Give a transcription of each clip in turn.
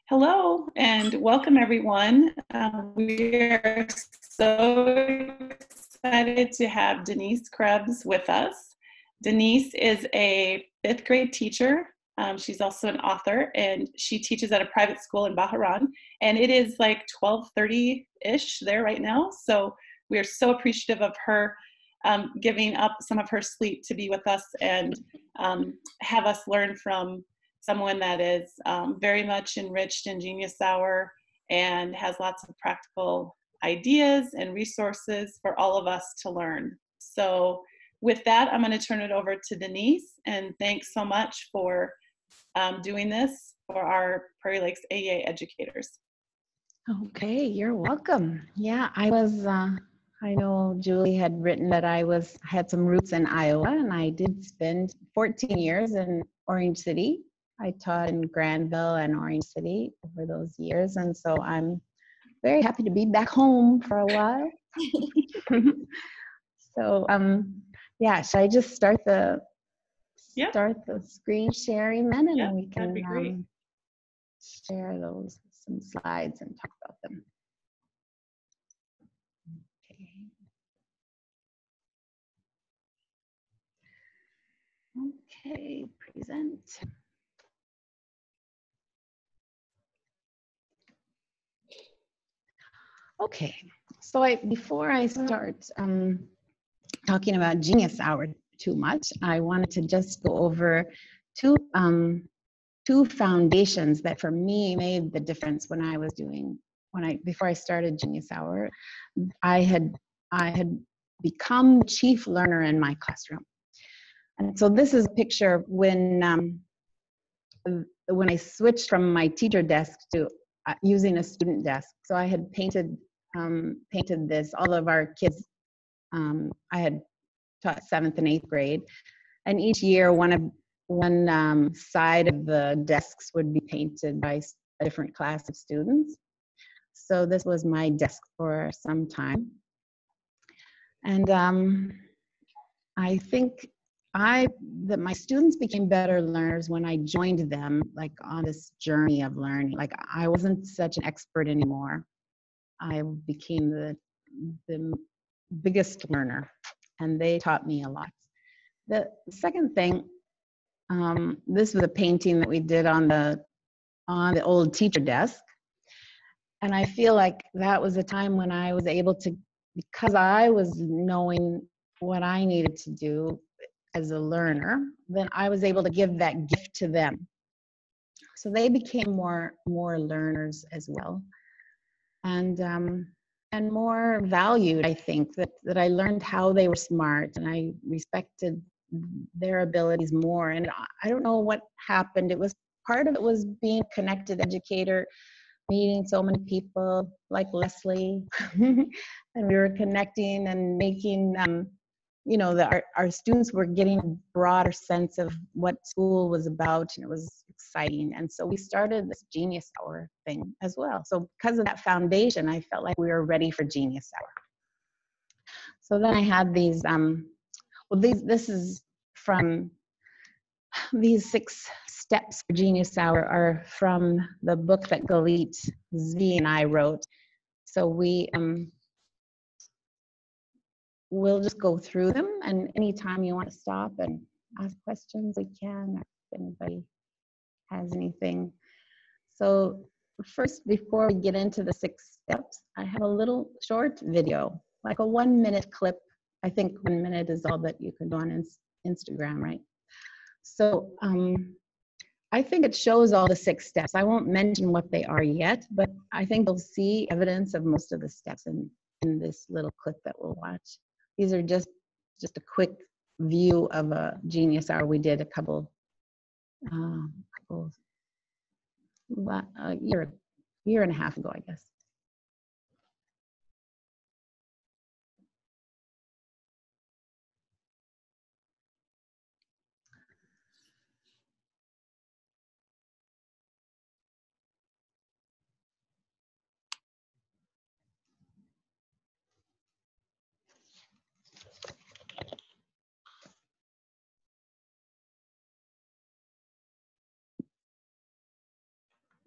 Hello and welcome everyone. We are so excited to have Denise Krebs with us. Denise is a 5th grade teacher. She's also an author and she teaches at a private school in Bahrain, and it is like 12:30-ish there right now. So we are so appreciative of her giving up some of her sleep to be with us and have us learn from someone that is very much enriched in Genius Hour and has lots of practical ideas and resources for all of us to learn. So with that, I'm going to turn it over to Denise, and thanks so much for doing this for our Prairie Lakes AEA educators. Okay, you're welcome. Yeah, I know Julie had written that I had some roots in Iowa, and I did spend 14 years in Orange City. I taught in Granville and Orange City over those years, and so I'm very happy to be back home for a while. So, yeah, should I just start the screen sharing then, and we can share some slides and talk about them. Okay, present. Okay, so before I start talking about Genius Hour too much, I wanted to just go over two foundations that for me made the difference when I was before I started Genius Hour. I had become chief learner in my classroom. And so this is a picture when I switched from my teacher desk to using a student desk. So I had painted this. All of our kids, I had taught 7th and 8th grade, and each year one side of the desks would be painted by a different class of students. So this was my desk for some time, and I think that my students became better learners when I joined them, like on this journey of learning. Like I wasn't such an expert anymore. I became the biggest learner, and they taught me a lot. The second thing, this was a painting that we did on the old teacher desk, and I feel like that was a time when I was able to, because I was knowing what I needed to do as a learner, then I was able to give that gift to them. So they became more learners as well, and more valued. I think that I learned how they were smart, and I respected their abilities more. And I don't know what happened. Part of it was being a connected educator, meeting so many people like Leslie, and we were connecting and making our students were getting a broader sense of what school was about, and it was exciting. And so we started this Genius Hour thing as well. So because of that foundation, I felt like we were ready for Genius Hour. So then I had these, this is from these 6 steps for Genius Hour are from the book that Galit Zvi and I wrote. So we'll just go through them, and anytime you want to stop and ask questions, we can, if anybody has anything. So first, before we get into the 6 steps, I have a little short video, like a 1-minute clip. I think 1 minute is all that you can do on Instagram, right? So I think it shows all the 6 steps. I won't mention what they are yet, but I think you'll see evidence of most of the steps in this little clip that we'll watch. These are just a quick view of a Genius Hour we did a year and a half ago, I guess.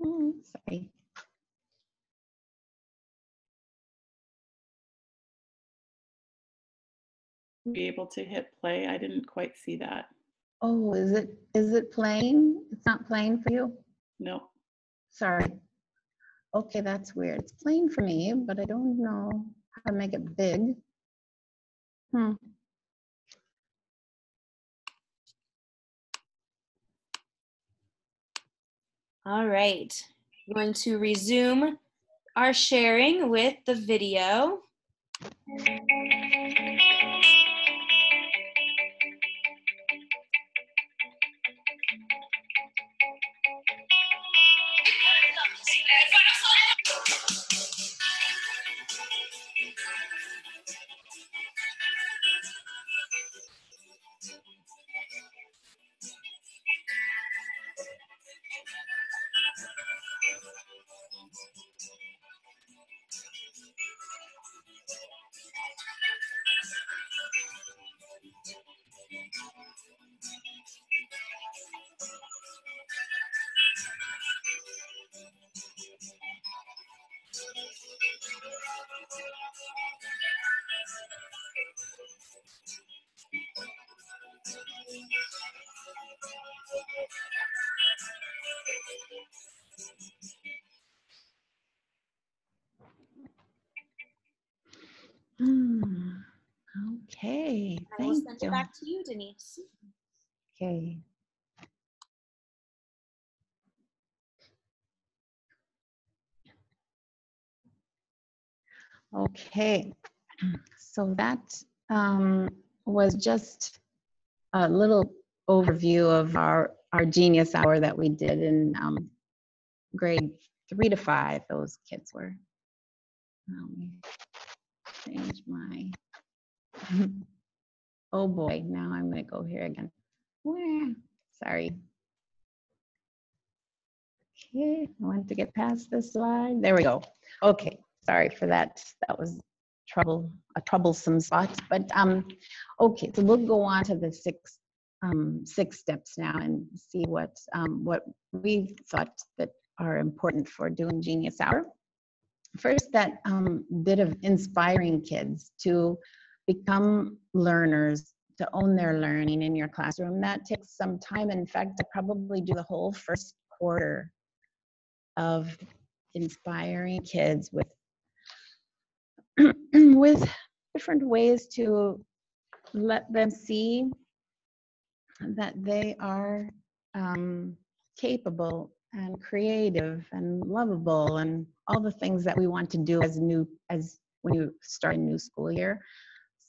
Oh, sorry. Be able to hit play? I didn't quite see that. Oh, is it playing? It's not playing for you? No. Sorry. Okay, that's weird. It's playing for me, but I don't know how to make it big. All right, we're going to resume our sharing with the video. Okay, I will thank send you. it back to you, Denise. Okay. Okay, so that was just a little overview of our Genius Hour that we did in grade 3 to 5. Those kids were. Let me change my. Oh boy, now I'm going to go here again. Sorry. Okay, I want to get past this slide. There we go. Okay, sorry for that. That was a troublesome spot. But okay, so we'll go on to the six steps now and see what we thought that are important for doing Genius Hour. First, that bit of inspiring kids to become learners, to own their learning in your classroom. That takes some time. In fact, I probably do the whole first quarter of inspiring kids with with different ways to let them see that they are capable and creative and lovable and all the things that we want to do as when you start a new school year.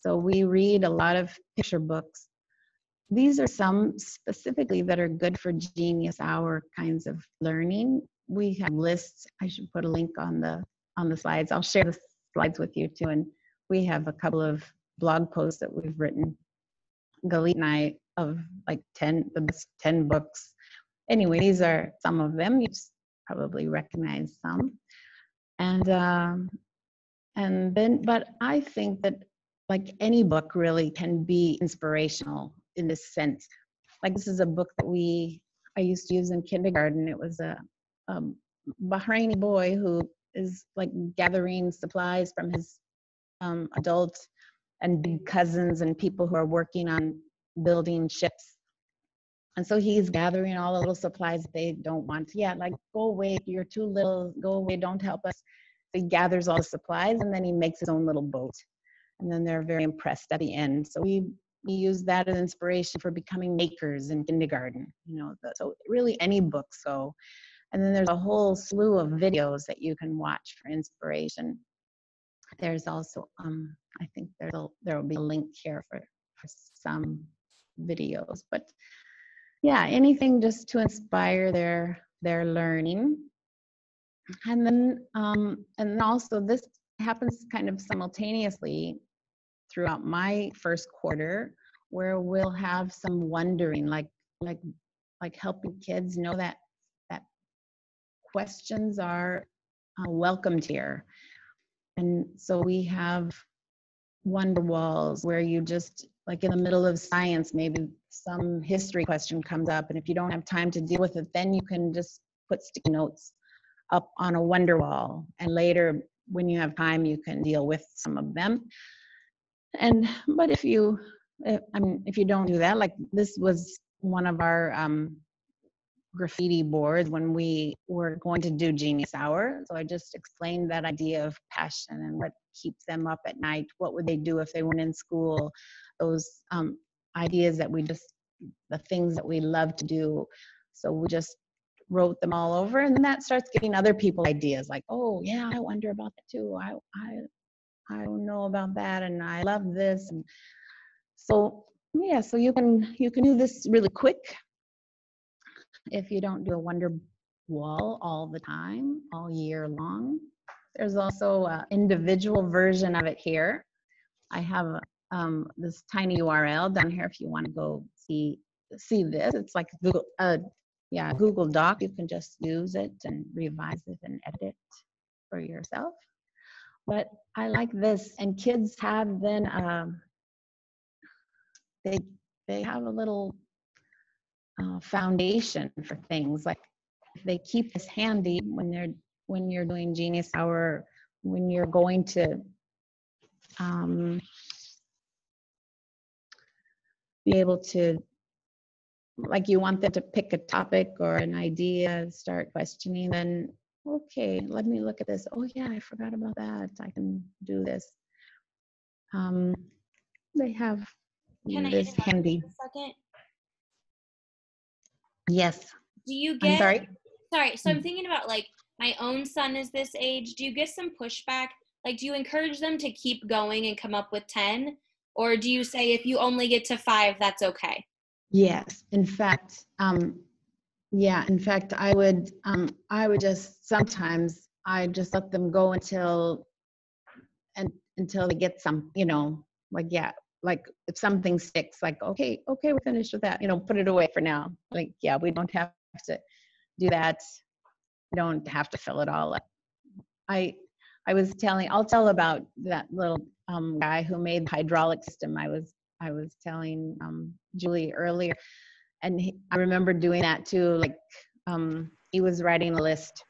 So we read a lot of picture books. These are some specifically that are good for Genius Hour kinds of learning. We have lists. I should put a link on the slides. I'll share the slides with you too. And we have a couple of blog posts that we've written, Galit and I, of like the best 10 books. Anyway, these are some of them. You probably recognize some. And then, but I think that like any book really can be inspirational in this sense. Like this is a book that I used to use in kindergarten. It was a Bahraini boy who is like gathering supplies from his adult and big cousins and people who are working on building ships. And so he's gathering all the little supplies they don't want. Yeah, like, go away, you're too little, go away, don't help us. So he gathers all the supplies and then he makes his own little boat. And then they're very impressed at the end. So we use that as inspiration for becoming makers in kindergarten. So really any book. So, and then there's a whole slew of videos that you can watch for inspiration. There's also, I think there will be a link here for some videos, but yeah, anything just to inspire their learning. And then also this happens kind of simultaneously throughout my first quarter, where we'll have some wondering, like helping kids know that questions are welcomed here. And so we have wonder walls where you just, like in the middle of science, maybe some history question comes up, and if you don't have time to deal with it, then you can just put sticky notes up on a wonder wall. And later, when you have time, you can deal with some of them. But if you don't do that, like this was one of our graffiti boards when we were going to do Genius Hour. So I just explained that idea of passion and what keeps them up at night. What would they do if they weren't in school? Those ideas that the things that we love to do. So we just wrote them all over, and that starts getting other people ideas like, oh yeah, I wonder about that too. I don't know about that, and I love this. And so yeah, so you can do this really quick if you don't do a wonder wall all the time, all year long. There's also an individual version of it here. I have this tiny URL down here if you want to go see this. It's like Google, Google Doc. You can just use it and revise it and edit it for yourself. But I like this, and kids have then they have a little foundation for things. Like if they keep this handy when you're doing Genius Hour, when you're going to be able to, like you want them to pick a topic or an idea, start questioning, then okay, let me look at this. Oh yeah, I forgot about that. I can do this. They have this handy. A second? Yes. Do you I'm get, sorry, so I'm thinking about like my own son is this age. Do you get some pushback? Like, do you encourage them to keep going and come up with 10? Or do you say if you only get to 5, that's okay? Yes. In fact, I would just sometimes I just let them go until they get some, like if something sticks, like okay, we're finished with that, put it away for now. Like, yeah, we don't have to do that. We don't have to fill it all up. I'll tell about that little guy who made the hydraulic system. I was telling Julie earlier, and I remember doing that too. Like he was writing a list,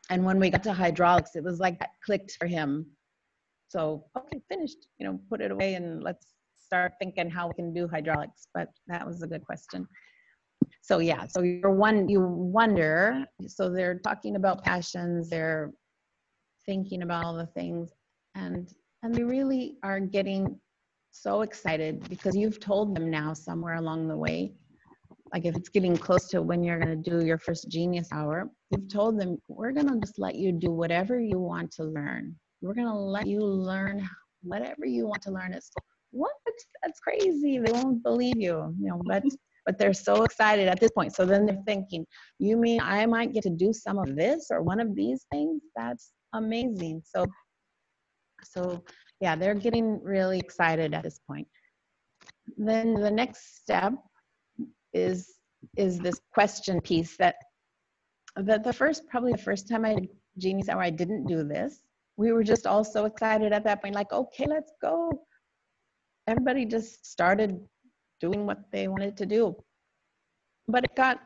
and when we got to hydraulics, it was like that clicked for him. So okay, finished. Put it away and let's start thinking how we can do hydraulics. But that was a good question. So yeah, so you wonder. So they're talking about passions. They're thinking about all the things, and they really are getting so excited because you've told them now somewhere along the way, like if it's getting close to when you're going to do your first Genius Hour, you've told them, we're going to just let you do whatever you want to learn. We're going to let you learn whatever you want to learn. It's what? That's crazy. They won't believe you, but they're so excited at this point. So then they're thinking, you mean I might get to do some of this or one of these things? That's amazing. So yeah, they're getting really excited at this point. Then the next step is this question piece that probably the first time I did Genius Hour, I didn't do this. We were just all so excited at that point, like, okay, let's go. Everybody just started doing what they wanted to do. But it got,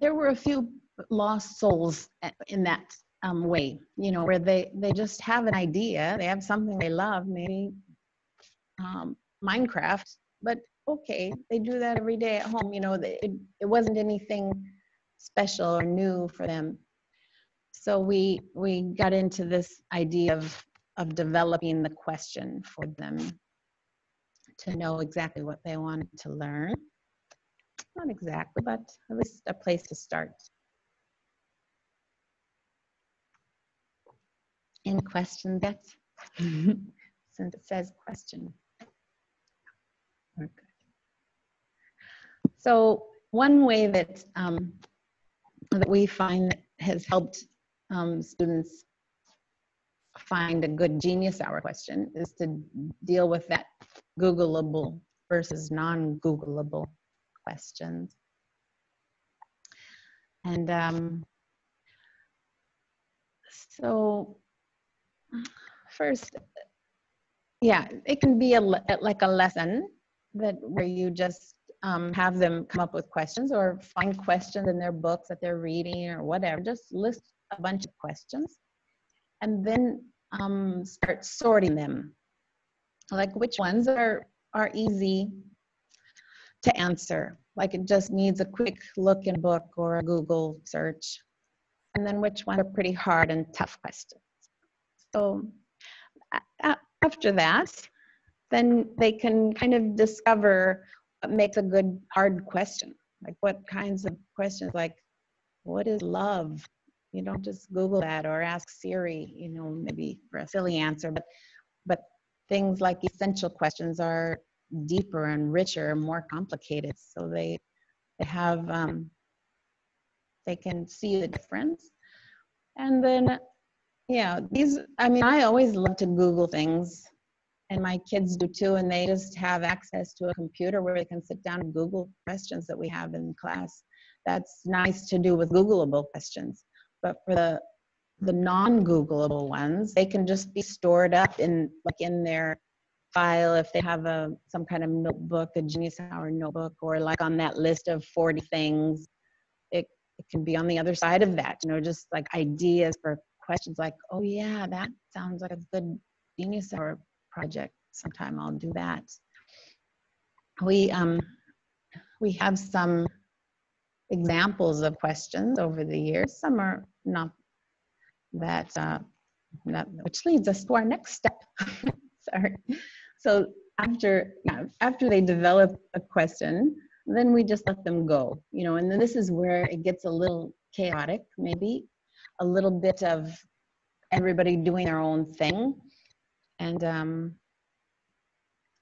there were a few lost souls in that way, where they just have an idea, they have something they love, maybe Minecraft, but okay, they do that every day at home. It wasn't anything special or new for them. So we got into this idea of developing the question for them to know exactly what they wanted to learn. Not exactly, but at least a place to start. Any questions yet? Since it says question. Okay. So one way that we find has helped students find a good Genius Hour question is to deal with that Googleable versus non-Googleable questions. And so first, yeah, it can be like a lesson where you just have them come up with questions or find questions in their books that they're reading or whatever. Just list a bunch of questions and then start sorting them. Like which ones are easy to answer. Like it just needs a quick look in a book or a Google search. And then which ones are pretty hard and tough questions. So after that, then they can kind of discover what makes a good hard question. Like what kinds of questions, like what is love? You don't just Google that or ask Siri, you know, maybe for a silly answer, but things like essential questions are deeper and richer and more complicated. So they have, they can see the difference. And then, yeah, I always love to Google things, and my kids do too, and they just have access to a computer where they can sit down and Google questions that we have in class. That's nice to do with Googleable questions. But for the non-Googleable ones, they can just be stored up in their file if they have some kind of notebook, a Genius Hour notebook, or like on that list of 40 things. It can be on the other side of that, you know, just like ideas for questions like, oh yeah, that sounds like a good Genius Hour project. Sometime I'll do that. We have some examples of questions over the years. Some are not that, which leads us to our next step. Sorry. So after they develop a question, then we just let them go, you know, and then this is where it gets a little chaotic, maybe a little bit of everybody doing their own thing. And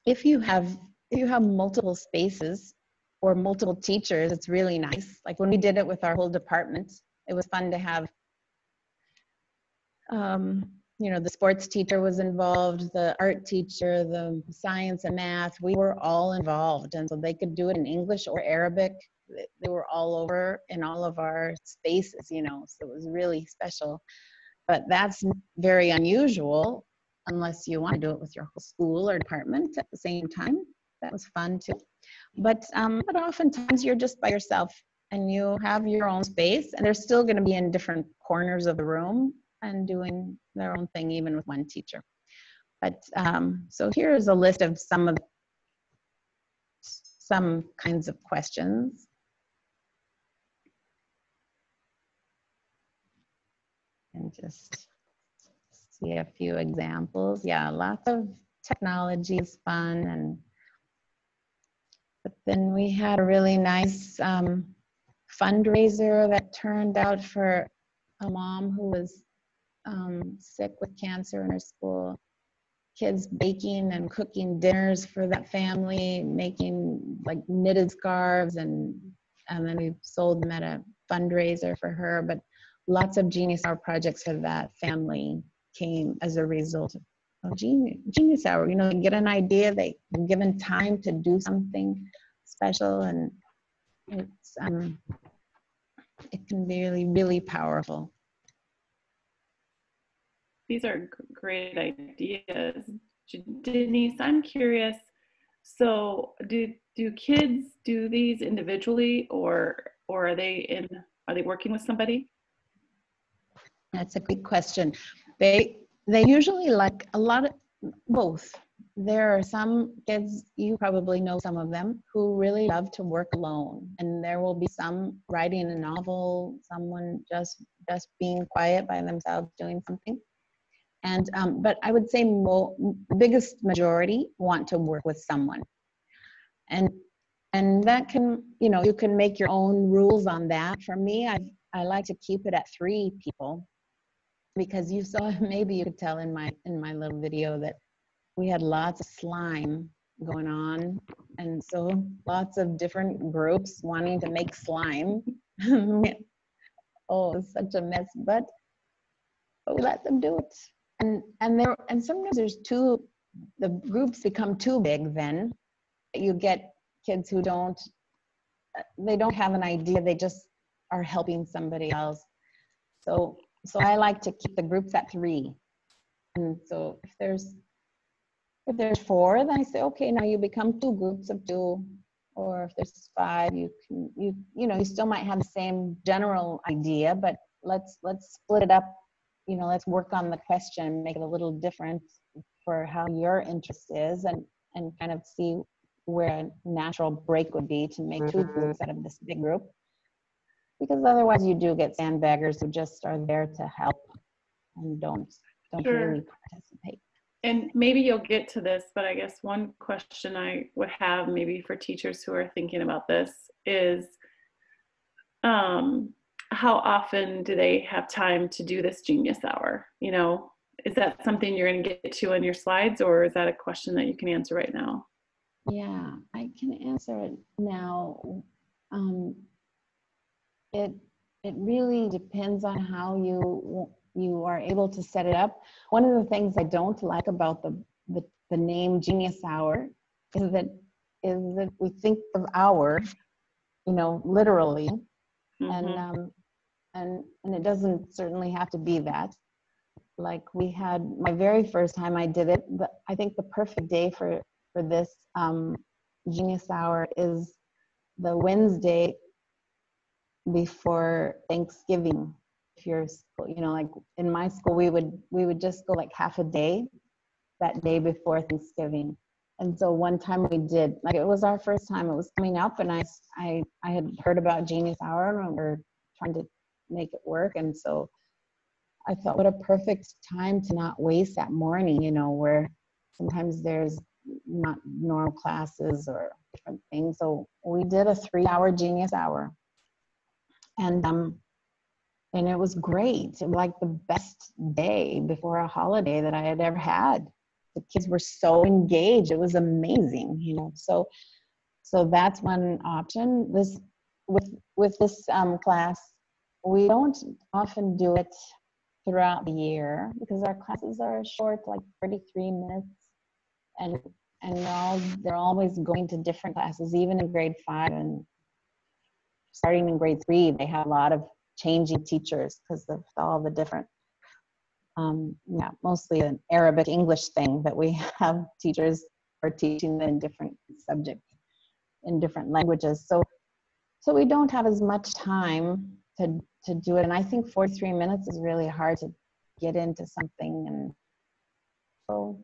if you have multiple spaces or multiple teachers, it's really nice. Like when we did it with our whole department, it was fun to have, you know, the sports teacher was involved, the art teacher, the science and math, we were all involved. And so they could do it in English or Arabic. They were all over in all of our spaces, you know, so it was really special. But that's very unusual unless you want to do it with your whole school or department at the same time. That was fun too. But oftentimes you're just by yourself and you have your own space, and they're still going to be in different corners of the room and doing their own thing, even with one teacher. But so here's a list of some kinds of questions. And just see a few examples. Yeah, lots of technology is fun, but then we had a really nice fundraiser that turned out for a mom who was sick with cancer in her school. Kids baking and cooking dinners for that family, making like knitted scarves, and then we sold them at a fundraiser for her. But lots of Genius Hour projects for that family came as a result of Genius Hour. You know, they get an idea, they are given time to do something special, and it's it can be really, really powerful. These are great ideas. Denise, I'm curious, so do kids do these individually, or are they working with somebody? That's a good question. They usually like a lot of both. There are some kids, you probably know some of them, who really love to work alone, and there will be some writing a novel, someone just being quiet by themselves doing something. And but I would say biggest majority want to work with someone, and that can, you know, you can make your own rules on that. For me, I like to keep it at 3 people, because you saw, maybe you could tell in my little video that we had lots of slime going on, and so lots of different groups wanting to make slime. Oh, it's such a mess, but we let them do it. And sometimes the groups become too big. Then you get kids who don't have an idea, they just are helping somebody else. So I like to keep the groups at 3. And so if there's 4, then I say, okay, now you become 2 groups of 2. or if there's 5, you still might have the same general idea, but let's split it up. Let's work on the question, make it a little different for how your interest is, and kind of see where a natural break would be to make 2 groups out of this big group. Because otherwise you do get sandbaggers who just are there to help and don't Sure. really participate. And maybe you'll get to this, but I guess one question I would have maybe for teachers who are thinking about this is, how often do they have time to do this Genius Hour? Is that something you're going to get to in your slides, or is that a question that you can answer right now? Yeah, I can answer it now. It really depends on how you are able to set it up. One of the things I don't like about the name Genius Hour is that we think of hour, literally, Mm-hmm. and it doesn't certainly have to be that. Like we had my very first time I did it, I think the perfect day for this Genius Hour is the Wednesday before Thanksgiving. If you're, like in my school, we would just go like half a day that day before Thanksgiving. And so one time we did, like it was our first time, it was coming up, and I had heard about Genius Hour and we were trying to make it work. And so I thought, what a perfect time to not waste that morning, where sometimes there's not normal classes or different things. So we did a 3-hour Genius Hour. And it was great. It was like the best day before a holiday that I had ever had. The kids were so engaged. It was amazing, So that's one option. With this class, we don't often do it throughout the year because our classes are short, like 33 minutes, and they're always going to different classes, even in grade 5 and starting in grade 3. They have a lot of changing teachers because of all the different, mostly an Arabic English thing that we have teachers are teaching in different subjects in different languages. So we don't have as much time to do it. And I think 43 minutes is really hard to get into something. And so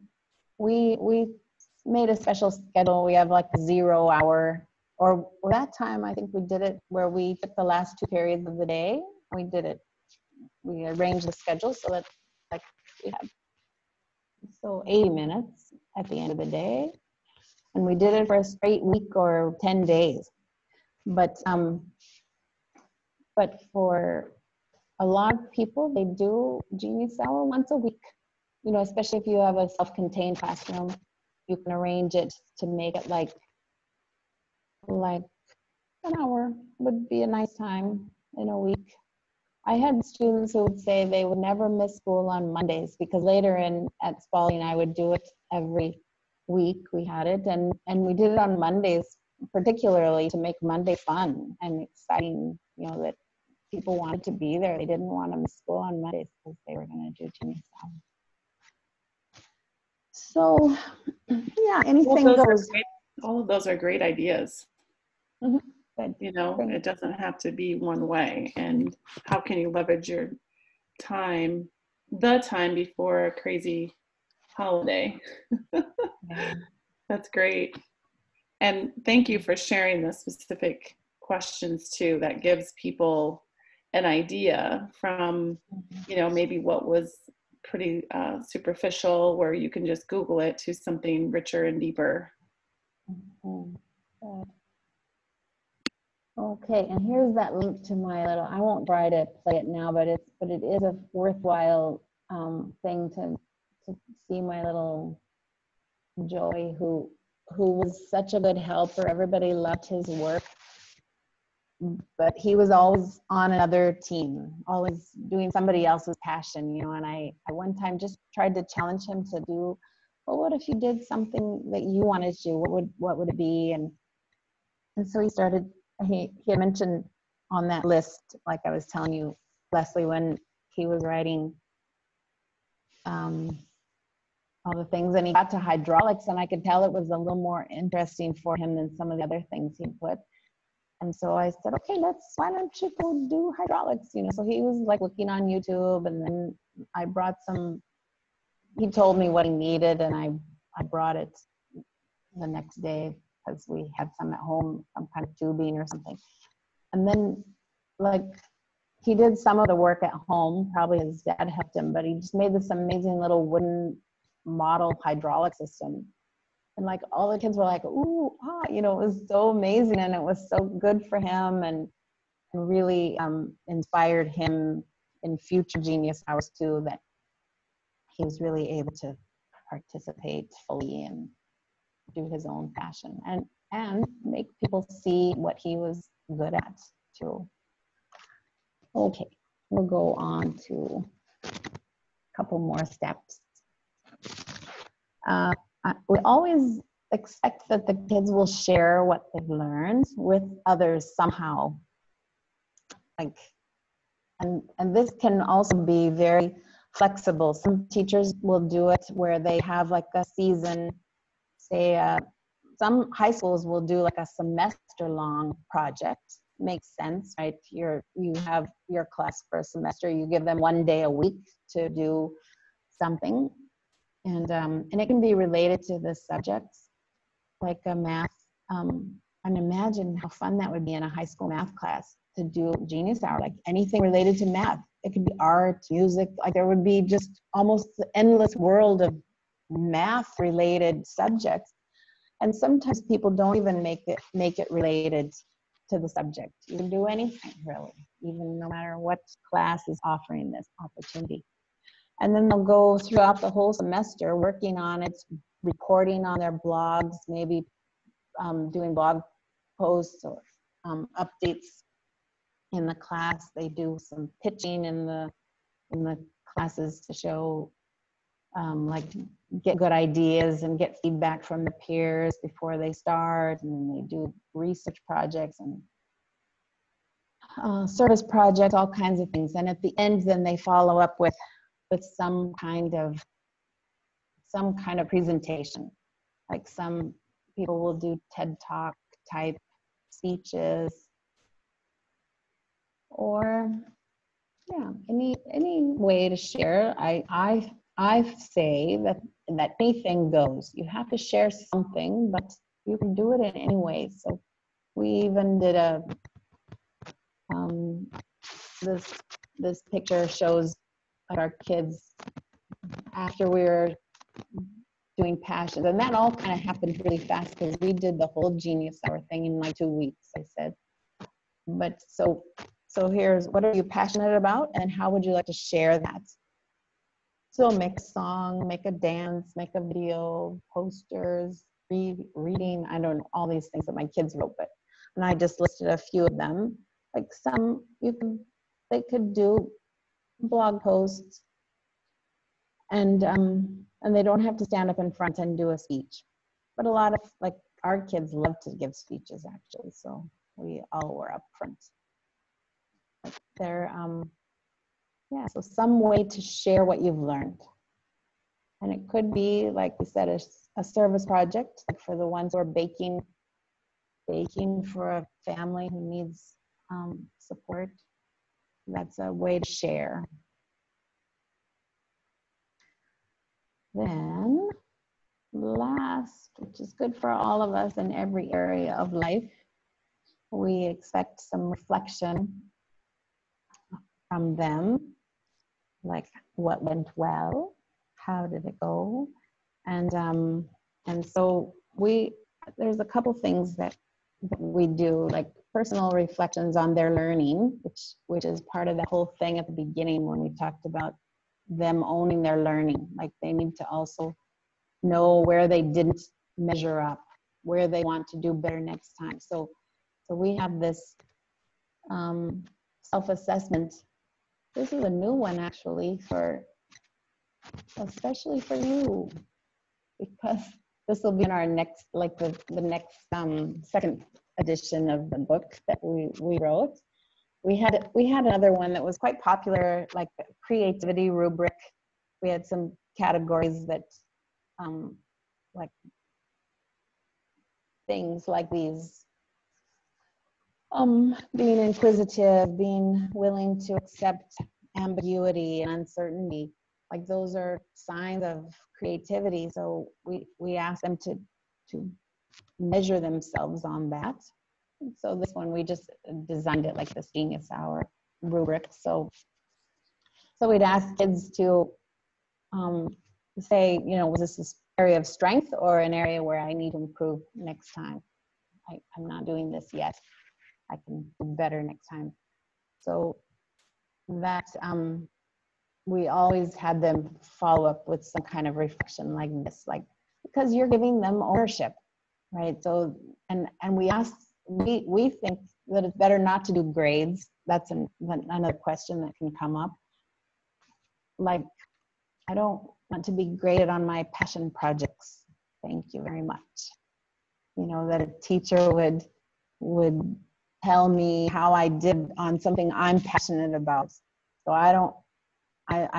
we made a special schedule. We have like a 0 hour, or that time I think we did it where we took the last 2 periods of the day. We arranged the schedule so that like we have 80 minutes at the end of the day. And we did it for a straight week or 10 days. But for a lot of people, they do Genius Hour once a week, especially if you have a self-contained classroom, you can arrange it to make it like an hour would be a nice time in a week. I had students who would say they would never miss school on Mondays because later at Spalding, I would do it every week. We had it, and we did it on Mondays, particularly to make Monday fun and exciting, that people wanted to be there. They didn't want to miss school on Mondays because they were going to do Genius Hour. So, yeah, anything goes. All of those are great ideas. Mm-hmm. It doesn't have to be one way. And how can you leverage your time, the time before a crazy holiday? Yeah. That's great. And thank you for sharing the specific questions too. That gives people an idea from, maybe what was pretty superficial, where you can just Google it, to something richer and deeper. Mm-hmm. Okay, and here's that link to my little, I won't try to play it now, but it is a worthwhile thing to see my little Joey, who was such a good helper. Everybody loved his work, but he was always on another team, always doing somebody else's passion, and I one time just tried to challenge him to do, well, what if you did something that you wanted to do? What would it be? And so he started, he had mentioned on that list, like I was telling you, Leslie, when he was writing all the things, and he got to hydraulics, and I could tell it was a little more interesting for him than some of the other things he put. And so I said, okay, why don't you go do hydraulics? So he was like looking on YouTube, and then I brought he told me what he needed, and I brought it the next day because we had some at home, some kind of tubing or something. And then he did some of the work at home, probably his dad helped him, but he just made this amazing little wooden model hydraulic system. And all the kids were like, ooh, it was so amazing, and it was so good for him, and really inspired him in future Genius Hours too, that he was really able to participate fully and do his own passion and make people see what he was good at too. Okay, we'll go on to a couple more steps. We always expect that the kids will share what they've learned with others somehow. And this can also be very flexible. Some teachers will do it where they have a season, say some high schools will do a semester-long project. Makes sense, right? You have your class for a semester, you give them 1 day a week to do something, and it can be related to the subjects, like a math. And imagine how fun that would be in a high school math class to do Genius Hour, anything related to math. It could be art, music, there would be just almost the endless world of math-related subjects. And sometimes people don't even make it related to the subject. You can do anything, really, even no matter what class is offering this opportunity. And then they'll go throughout the whole semester working on it, recording on their blogs, maybe doing blog posts or updates in the class. They do some pitching in the classes to show, get good ideas and get feedback from the peers before they start. And then they do research projects and service projects, all kinds of things. And at the end, then they follow up with some kind of presentation. Some people will do TED Talk type speeches, or any way to share. I say that anything goes. You have to share something, but you can do it in any way. So we even did this picture shows our kids after we were doing passions, and that all kind of happened really fast because we did the whole Genius Hour thing in 2 weeks, I said. But so here's, what are you passionate about, and how would you like to share that? So make a song, make a dance, make a video, posters, reading, I don't know, all these things that my kids wrote, and I just listed a few of them. Some they could do blog posts, and they don't have to stand up in front and do a speech. But a lot of our kids love to give speeches, actually, so we all were up front. So some way to share what you've learned. And it could be, like we said, a service project, for the ones who are baking for a family who needs support. That's a way to share. Then last, which is good for all of us in every area of life, we expect some reflection from them, what went well, how did it go, and so there's a couple things that we do, personal reflections on their learning, which is part of the whole thing at the beginning when we talked about them owning their learning. They need to also know where they didn't measure up, where they want to do better next time. So we have this self-assessment. This is a new one, actually, especially for you, because this will be in our next, the next second edition of the book that we wrote. We had another one that was quite popular, the creativity rubric. We had some categories that like things like these, being inquisitive, being willing to accept ambiguity and uncertainty. Like those are signs of creativity. So we ask them to measure themselves on that. So this one, we just designed it like this Genius Hour rubric. So we'd ask kids to say, was this area of strength or an area where I need to improve next time? I'm not doing this yet. I can do better next time. So that we always had them follow up with some kind of reflection like this, like, because you're giving them ownership, right? So, and we think that it's better not to do grades. That's another question that can come up. Like, I don't want to be graded on my passion projects. Thank you very much. That a teacher would tell me how I did on something I'm passionate about. So I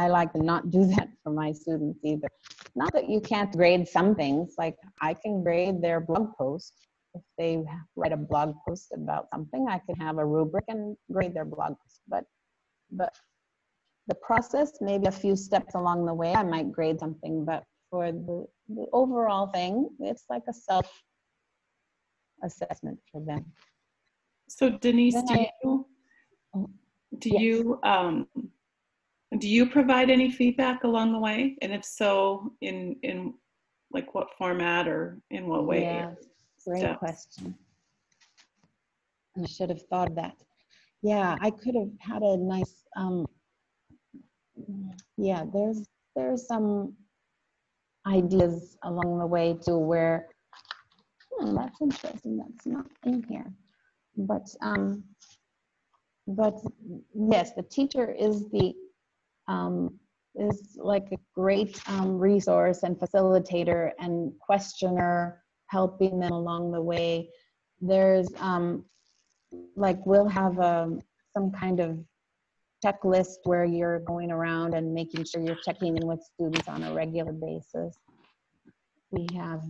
like to not do that for my students either. Not that you can't grade some things, like I can grade their blog post. If they write a blog post about something, I can have a rubric and grade their blog post. But the process, maybe a few steps along the way, I might grade something, but for the overall thing, it's like a self-assessment for them. So Denise, do you provide any feedback along the way? And if so, in like what format or in what way? Yeah, great question. And I should have thought of that. Yeah, I could have had a nice, there's some ideas along the way too where, that's interesting, that's not in here. But yes, the teacher is like a great resource and facilitator and questioner, helping them along the way. There's like we'll have some kind of checklist where you're going around and making sure you're checking in with students on a regular basis. We have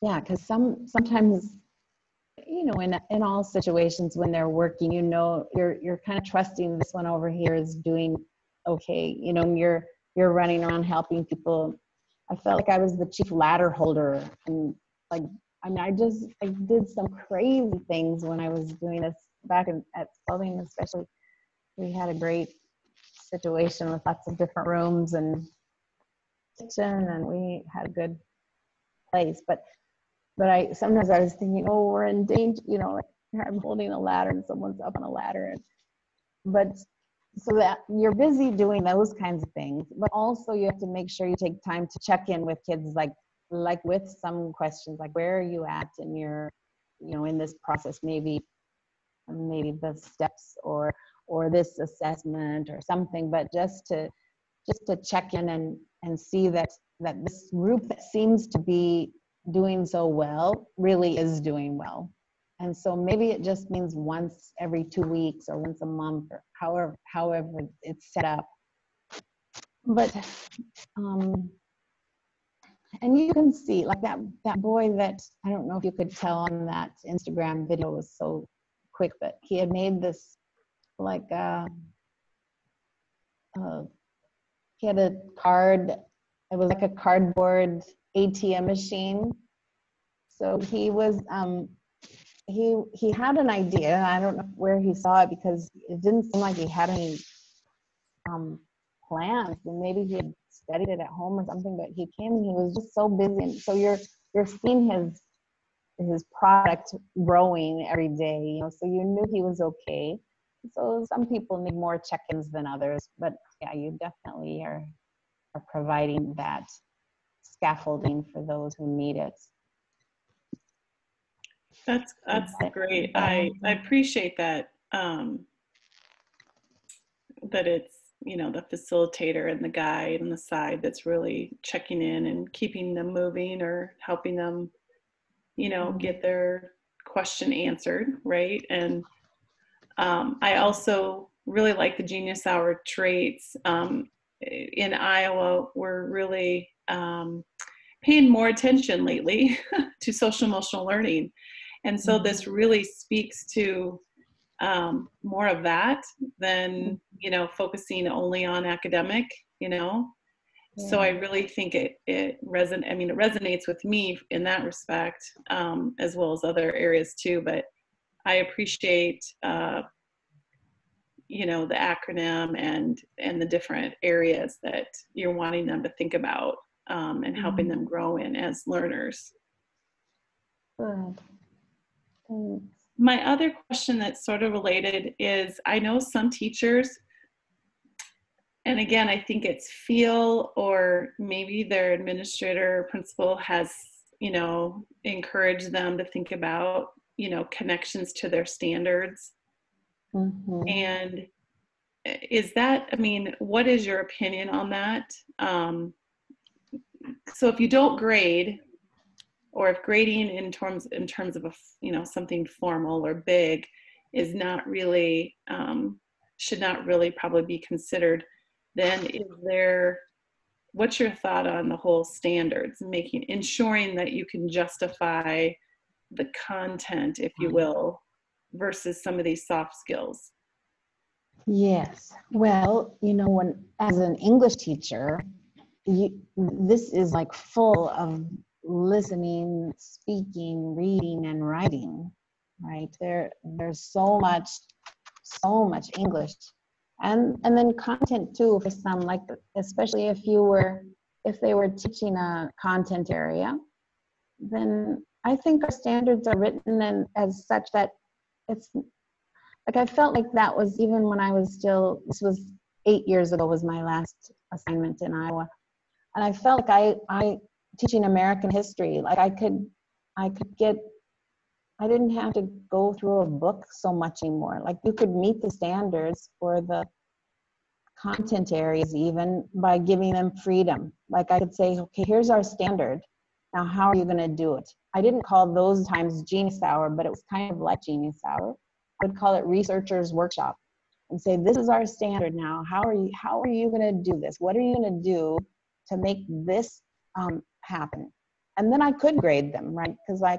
because sometimes in all situations when they're working, you're kind of trusting this one over here is doing okay. You're running around helping people. I felt like I was the chief ladder holder, and I did some crazy things when I was doing this back at Spalding, especially. We had a great situation with lots of different rooms and kitchen, and we had a good place, but sometimes I was thinking, we're in danger, like I'm holding a ladder and someone's up on a ladder. But so that you're busy doing those kinds of things, but also you have to make sure you take time to check in with kids, like with some questions, like where are you at in your, in this process, maybe the steps or this assessment or something, but just to check in and see that this group that seems to be doing so well really is doing well. And so maybe it just means once every 2 weeks or once a month or however it's set up. But and you can see like that boy that, I don't know if you could tell on that Instagram video, was so quick, but he had made this like he had a card. It was like a cardboard ATM machine. So he was he had an idea. I don't know where he saw it because it didn't seem like he had any plans, and maybe he had studied it at home or something, but he came and he was just so busy, and so you're seeing his product growing every day, so you knew he was okay. So some people need more check-ins than others, but yeah, you definitely are providing that scaffolding for those who need it. That's great. I appreciate that, that it's, the facilitator and the guide on the side that's really checking in and keeping them moving or helping them, get their question answered, right? And I also really like the Genius Hour traits. in Iowa, we're really paying more attention lately to social emotional learning. And so this really speaks to more of that than, focusing only on academic, So I really think it resonates with me in that respect, as well as other areas too. But I appreciate, the acronym and the different areas that you're wanting them to think about, and helping them grow in as learners. Good. Thanks. My other question that's sort of related is, I know some teachers, and again, I think it's feel, or maybe their administrator or principal has, encouraged them to think about, connections to their standards. And is that, what is your opinion on that? So if you don't grade, or if grading in terms of something formal or big is not really, should not really probably be considered, then what's your thought on the whole standards, ensuring that you can justify the content, if you will, versus some of these soft skills? Yes. Well, when as an English teacher, this is like full of listening, speaking, reading, and writing, right? There's so much English, and then content too for some, like especially if they were teaching a content area, then I think our standards are written and as such that it's like, I felt like that was even when I was still, this was 8 years ago was my last assignment in Iowa. And I felt like I teaching American history, like I didn't have to go through a book so much anymore. Like you could meet the standards for the content areas even by giving them freedom. Like I could say, okay, here's our standard. Now, how are you going to do it? I didn't call those times Genius Hour, but it was kind of like Genius Hour. I would call it Researchers Workshop and say, this is our standard now. How are you going to do this? What are you going to do to make this happen? And then I could grade them, right? Because I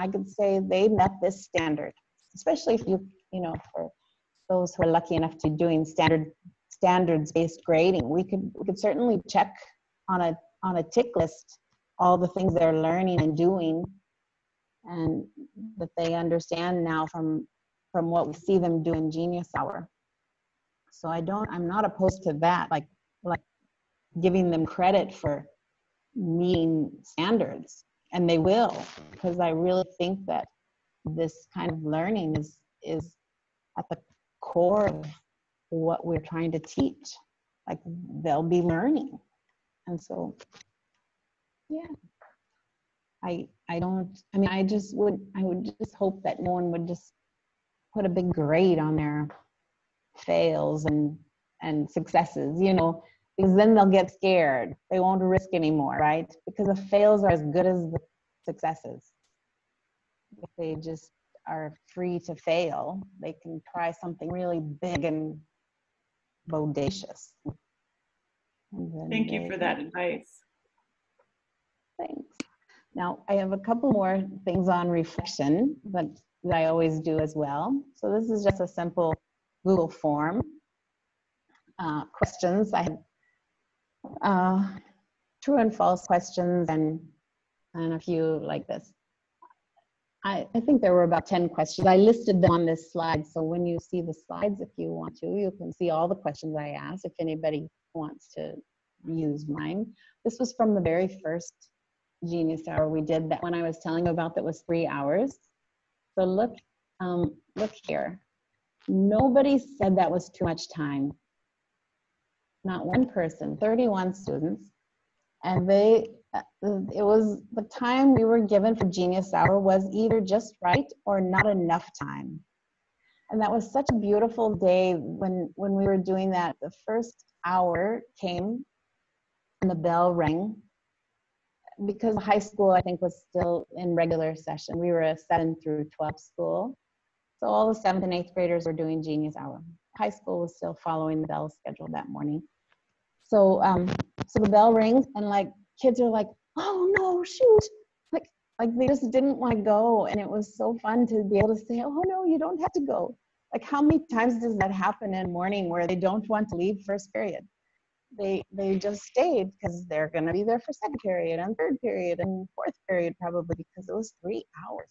could say they met this standard, especially if for those who are lucky enough to be doing standards-based grading, we could certainly check on a tick list all the things they're learning and doing, and that they understand now from what we see them do in Genius Hour. So I'm not opposed to that, like giving them credit for meeting standards, and they will, because I really think that this kind of learning is at the core of what we're trying to teach. Like they'll be learning, and so yeah. I would just hope that no one would just put a big grade on their fails and successes, because then they'll get scared. They won't risk anymore, right? Because the fails are as good as the successes. If they just are free to fail, they can try something really big and bodacious. Thank you for that advice. Thanks. Now, I have a couple more things on reflection that I always do as well. So this is just a simple Google form. Questions. I have true and false questions and a few like this. I think there were about 10 questions. I listed them on this slide. So when you see the slides, if you want to, you can see all the questions I asked if anybody wants to use mine. This was from the very first Genius Hour we did, that one I was telling you about that was 3 hours. So look here. Nobody said that was too much time. Not one person, 31 students. And it was the time we were given for Genius Hour was either just right or not enough time. And that was such a beautiful day when we were doing that. The first hour came and the bell rang, because high school, I think, was still in regular session. We were a 7 through 12 school. So all the 7th and 8th graders were doing Genius Hour. High school was still following the bell schedule that morning. So so the bell rings and like kids are like, oh no, shoot. Like they just didn't want to go. And it was so fun to be able to say, oh no, you don't have to go. Like how many times does that happen in the morning where they don't want to leave first period? They just stayed because they're going to be there for second period and third period and fourth period probably because it was 3 hours.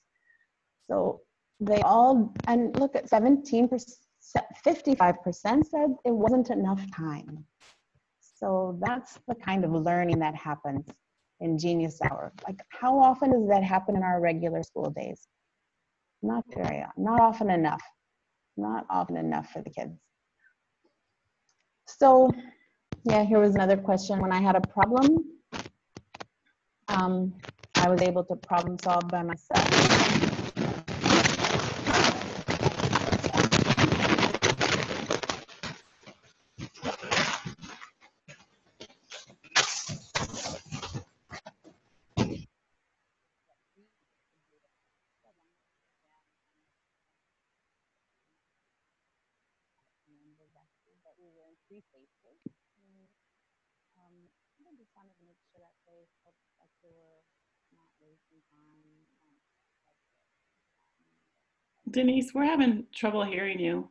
So they all, and look at 17%, 55% said it wasn't enough time. So that's the kind of learning that happens in Genius Hour. Like how often does that happen in our regular school days? Not often enough. Not often enough for the kids. So yeah, here was another question. When I had a problem, I was able to problem solve by myself. We were in 3 phases. I just wanted to make sure that they felt like they were not wasting time. Denise, we're having trouble hearing you.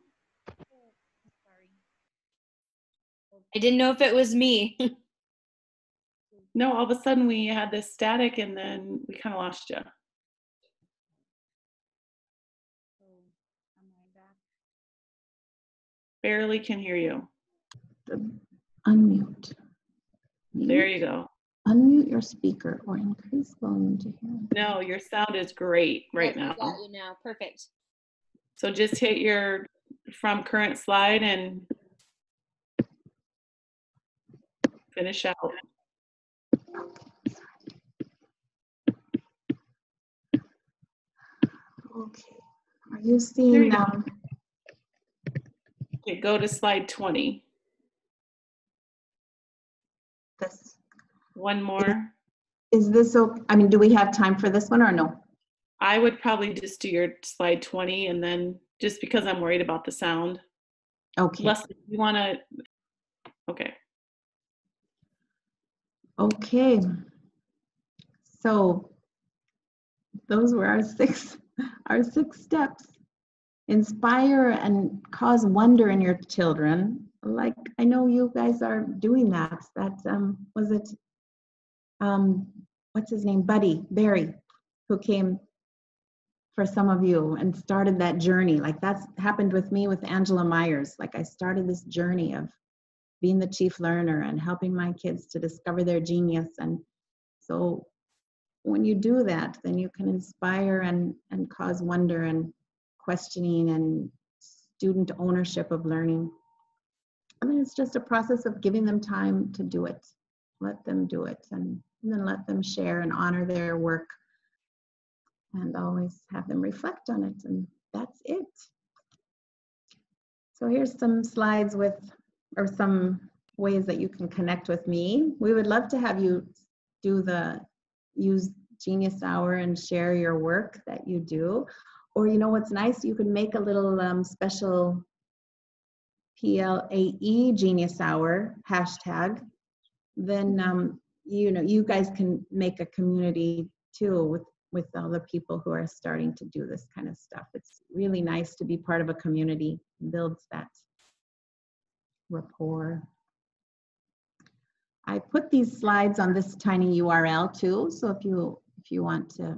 Sorry. I didn't know if it was me. No, all of a sudden we had this static and then we kind of lost you. So, am I back? Barely can hear you. Unmute. There you go. Unmute your speaker or increase volume to hear. No, your sound is great right Yes, now. I got you now. Perfect. So just hit your from current slide and finish out. Okay. Are you seeing Okay, go to slide 20. this? One more. Is this okay? I mean, do we have time for this one or no? I would probably just do your slide 20 and then just because I'm worried about the sound. Okay. Leslie, you want to? Okay. Okay. So those were our six steps. Inspire and cause wonder in your children. Like I know you guys are doing that. That was it. What's his name? Buddy Barry, who came for some of you and started that journey. Like that's happened with me with Angela Myers. Like I started this journey of being the chief learner and helping my kids to discover their genius. And so when you do that, then you can inspire and cause wonder and questioning and student ownership of learning. I mean, it's just a process of giving them time to do it. Let them do it and then let them share and honor their work and always have them reflect on it. And that's it. So here's some slides with, or some ways that you can connect with me. We would love to have you use Genius Hour and share your work that you do. Or you know what's nice, you can make a little special PLAE Genius Hour hashtag. Then you know, you guys can make a community too with all the people who are starting to do this kind of stuff. It's really nice to be part of a community, builds that rapport. I put these slides on this tiny URL too, so if you want to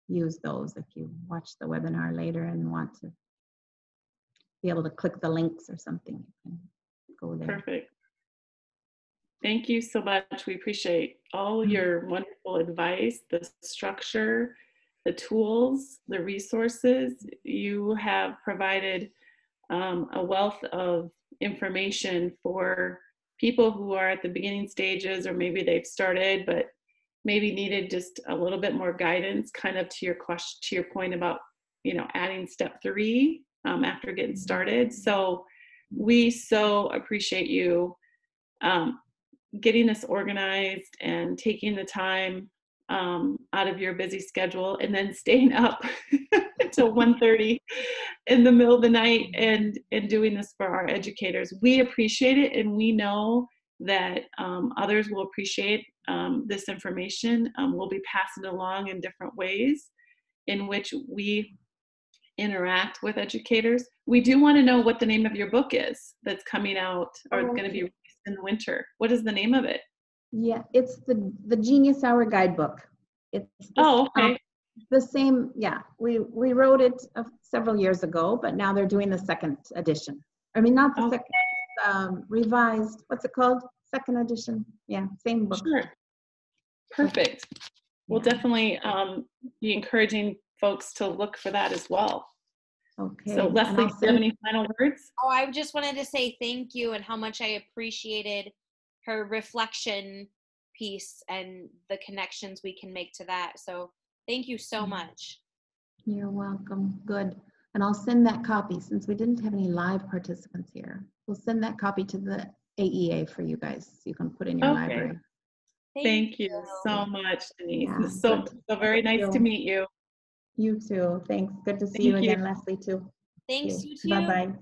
use those, if you watch the webinar later and want to be able to click the links or something, you can go there. Perfect. Thank you so much. We appreciate all your wonderful advice, the structure, the tools, the resources. You have provided a wealth of information for people who are at the beginning stages, or maybe they've started, but maybe needed just a little bit more guidance, kind of to your question, to your point about, you know, adding step 3 after getting started. So we so appreciate you getting this organized and taking the time out of your busy schedule and then staying up until 1:30 in the middle of the night and doing this for our educators. We appreciate it, and we know that others will appreciate this information. We'll be passing it along in different ways in which we interact with educators. We do want to know what the name of your book is that's coming out or going to be released in the winter. What is the name of it? Yeah, it's the Genius Hour Guidebook. It's okay. The same. Yeah, we wrote it several years ago, but now they're doing the second edition. I mean, not the second, revised. What's it called? Second edition. Yeah, same book. Sure. Perfect. We'll definitely be encouraging folks to look for that as well. Okay. So Leslie, do you have any final words? Oh, I just wanted to say thank you and how much I appreciated her reflection piece and the connections we can make to that. So thank you so much. You're welcome. Good. And I'll send that copy, since we didn't have any live participants here. We'll send that copy to the AEA for you guys, so you can put in your library. Thank you so much, Denise. Yeah, It's so very nice to meet you. You too. Thanks. Good to see you again, Leslie, too. Thanks, you too. Bye-bye.